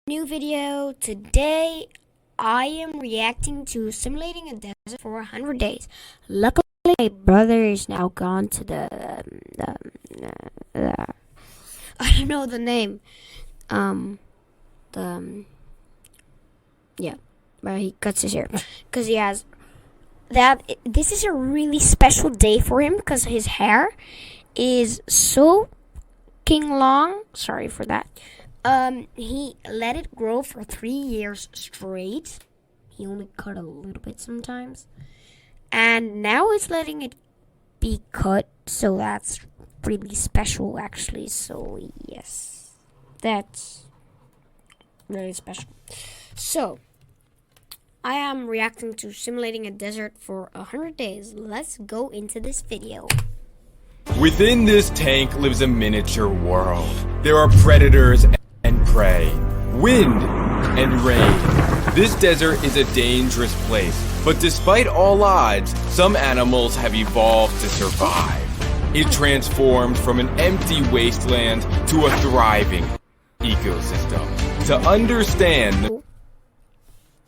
New video. Today I am reacting to simulating a desert for 100 days. Luckily my brother is now gone to the I don't know the name. Yeah, where he cuts his hair because he has that. This is a really special day for him because his hair is so king long. Sorry for that. He let it grow for 3 years straight. He only cut a little bit sometimes. And now he's letting it be cut, so that's really special actually. So yes, that's really special. So I am reacting to simulating a desert for 100 days. Let's go into this video. Within this tank lives a miniature world. There are predators and prey, wind and rain. This desert is a dangerous place, but despite all odds, some animals have evolved to survive. It transformed from an empty wasteland to a thriving ecosystem. To understand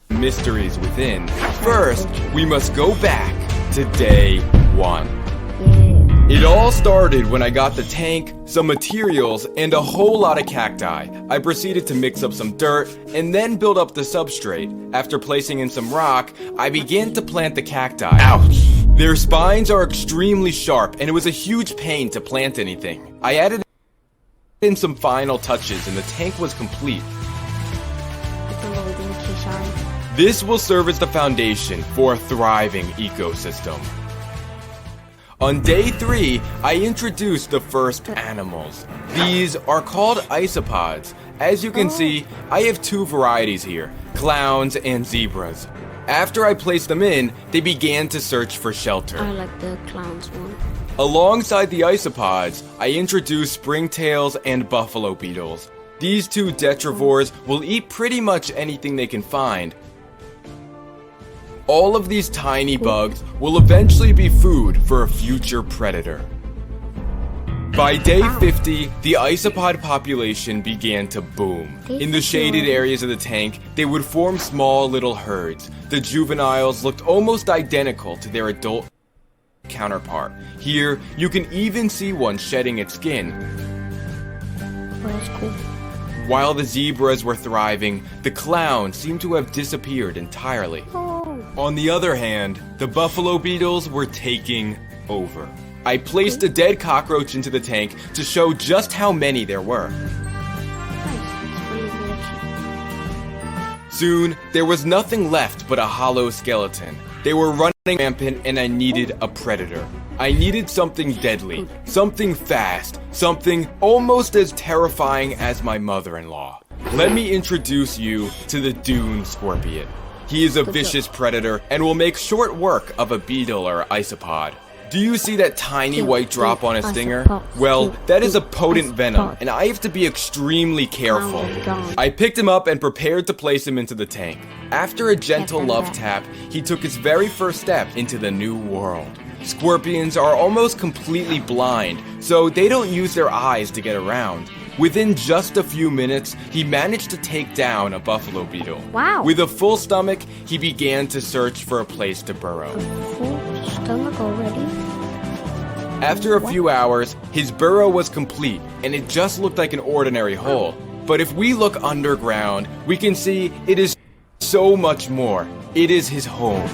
the mysteries within, first we must go back to day 1. It all started when I got the tank, some materials, and a whole lot of cacti. I proceeded to mix up some dirt and then build up the substrate. After placing in some rock, I began to plant the cacti. Ouch! Their spines are extremely sharp and it was a huge pain to plant anything. I added in some final touches and the tank was complete. This will serve as the foundation for a thriving ecosystem. On day 3, I introduced the first animals. These are called isopods. As you can see, I have 2 varieties here, clowns and zebras. After I placed them in, they began to search for shelter. I like the clowns one. Alongside the isopods, I introduced springtails and buffalo beetles. These 2 detrivores will eat pretty much anything they can find. All of these tiny bugs will eventually be food for a future predator. By day 50, the isopod population began to boom. In the shaded areas of the tank, they would form small little herds. The juveniles looked almost identical to their adult counterpart. Here, you can even see one shedding its skin. That's cool. While the zebras were thriving, the clowns seemed to have disappeared entirely. On the other hand, the buffalo beetles were taking over. I placed a dead cockroach into the tank to show just how many there were. Soon, there was nothing left but a hollow skeleton. They were running rampant and I needed a predator. I needed something deadly, something fast, something almost as terrifying as my mother-in-law. Let me introduce you to the dune scorpion. He is a vicious predator and will make short work of a beetle or isopod. Do you see that tiny white drop on his stinger? Well, that is a potent venom, and I have to be extremely careful. I picked him up and prepared to place him into the tank. After a gentle love tap, he took his very first step into the new world. Scorpions are almost completely blind, so they don't use their eyes to get around. Within just a few minutes, he managed to take down a buffalo beetle. Wow. With a full stomach, he began to search for a place to burrow. Full stomach already? After a few hours, his burrow was complete, and it just looked like an ordinary hole. But if we look underground, we can see it is so much more. It is his home.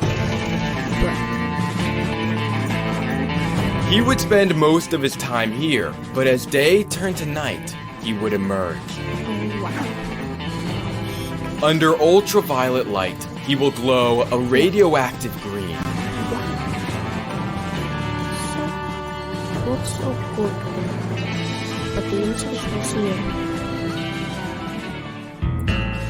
He would spend most of his time here, but as day turned to night, he would emerge. Under ultraviolet light, he will glow a radioactive green. Looks so good, but the insect was here.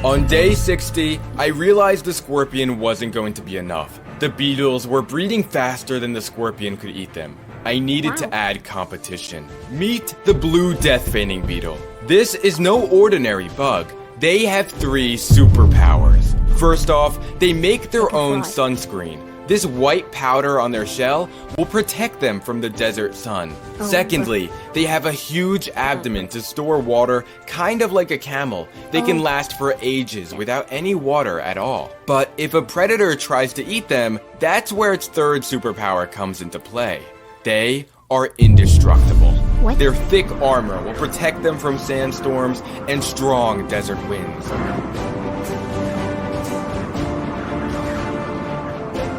On day 60, I realized the scorpion wasn't going to be enough. The beetles were breeding faster than the scorpion could eat them. I needed to add competition. Meet the blue death feigning beetle. This is no ordinary bug. They have 3 superpowers. First off, they make their own sunscreen. This white powder on their shell will protect them from the desert sun. Secondly, they have a huge abdomen to store water, kind of like a camel. They can last for ages without any water at all. But if a predator tries to eat them, that's where its third superpower comes into play. They are indestructible. What? Their thick armor will protect them from sandstorms and strong desert winds.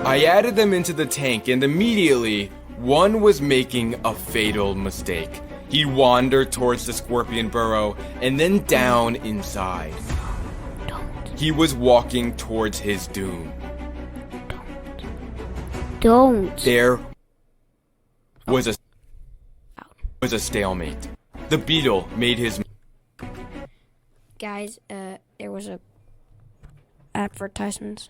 I added them into the tank, and immediately, one was making a fatal mistake. He wandered towards the scorpion burrow and then down inside. He was walking towards his doom. Don't. There was a stalemate. The beetle made his... Guys, there was a advertisement.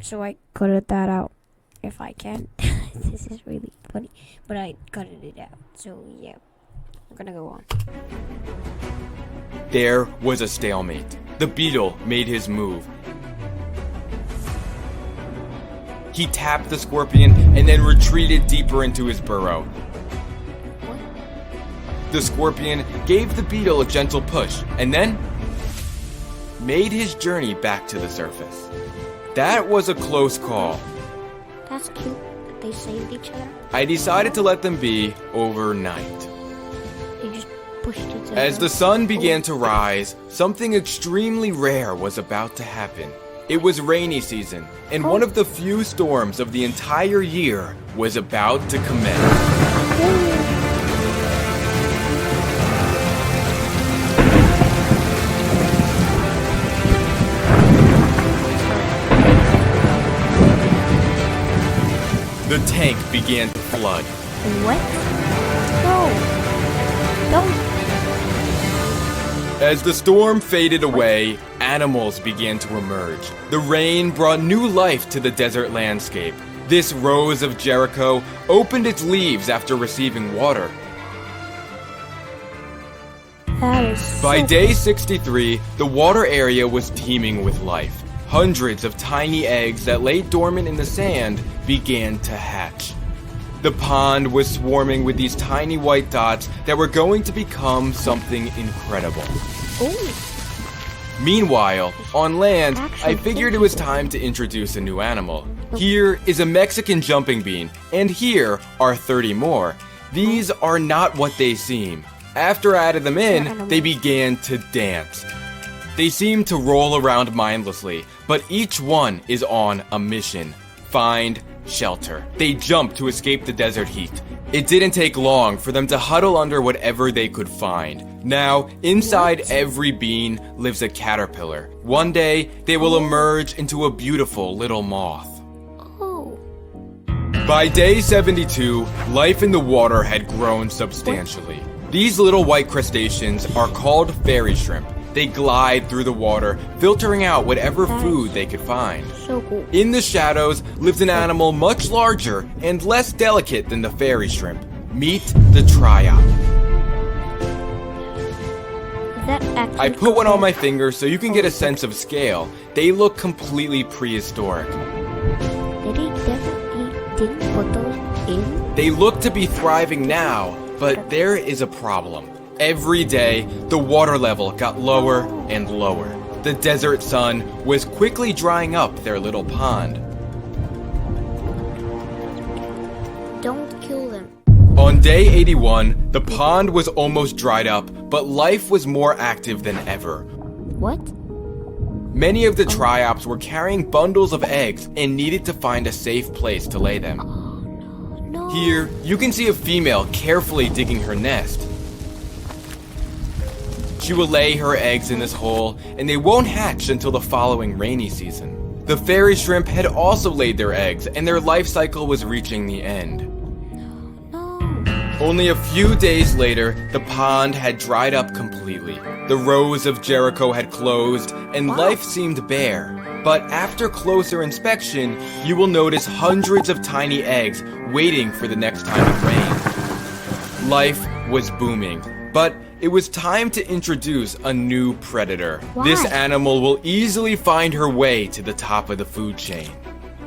So I cut that out, if I can. This is really funny, but I cut it out. So yeah, we're gonna go on. There was a stalemate. The beetle made his move. He tapped the scorpion and then retreated deeper into his burrow. The scorpion gave the beetle a gentle push and then made his journey back to the surface. That was a close call. That's cute that they saved each other. I decided to let them be overnight. They just pushed each other. As the sun began to rise, something extremely rare was about to happen. It was rainy season, and one of the few storms of the entire year was about to commence. The tank began to flood. What? No. Don't. As the storm faded away, animals began to emerge. The rain brought new life to the desert landscape. This rose of Jericho opened its leaves after receiving water. That is By so day 63, the water area was teeming with life. Hundreds of tiny eggs that lay dormant in the sand began to hatch. The pond was swarming with these tiny white dots that were going to become something incredible. Oh. Meanwhile, on land, I figured it was time to introduce a new animal. Here is a Mexican jumping bean, and here are 30 more. These are not what they seem. After I added them in, they began to dance. They seem to roll around mindlessly, but each one is on a mission. Find shelter. They jump to escape the desert heat. It didn't take long for them to huddle under whatever they could find. Now, inside every bean lives a caterpillar. One day, they will emerge into a beautiful little moth. Oh. By day 72, life in the water had grown substantially. These little white crustaceans are called fairy shrimp. They glide through the water, filtering out whatever food they could find. So cool. In the shadows lives an animal much larger and less delicate than the fairy shrimp. Meet the triop. Is that actually I put one on my finger so you can get a sense of scale. They look completely prehistoric. Did he definitely didn't put those in? They look to be thriving now, but there is a problem. Every day, the water level got lower and lower. The desert sun was quickly drying up their little pond. Don't kill them. On day 81, the pond was almost dried up, but life was more active than ever. What? Many of the triops were carrying bundles of eggs and needed to find a safe place to lay them. No. Here, you can see a female carefully digging her nest. She will lay her eggs in this hole, and they won't hatch until the following rainy season. The fairy shrimp had also laid their eggs, and their life cycle was reaching the end. No. Only a few days later, the pond had dried up completely. The rose of Jericho had closed, and life seemed bare. But after closer inspection, you will notice hundreds of tiny eggs waiting for the next time it rained. Life was booming, but it was time to introduce a new predator. Why? This animal will easily find her way to the top of the food chain.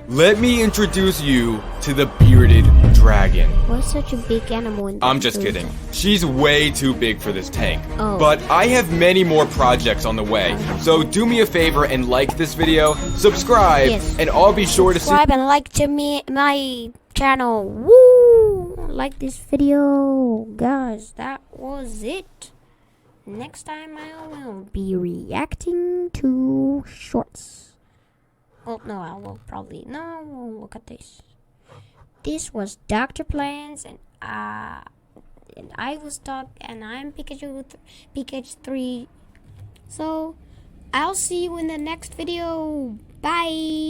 let me introduce you to the bearded dragon. What's such a big animal in the I'm just food? kidding. She's way too big for this tank. Oh. But I have many more projects on the way. So do me a favor and like this video, subscribe, Yes. and I'll be sure to see. Subscribe and like to my channel. Woo! Like this video, guys. That was it. Next time I will be reacting to shorts. Oh no, I will probably look at this. This was Dr. Plans, and I was Doc, and I'm Pikachu 3. So I'll see you in the next video. Bye.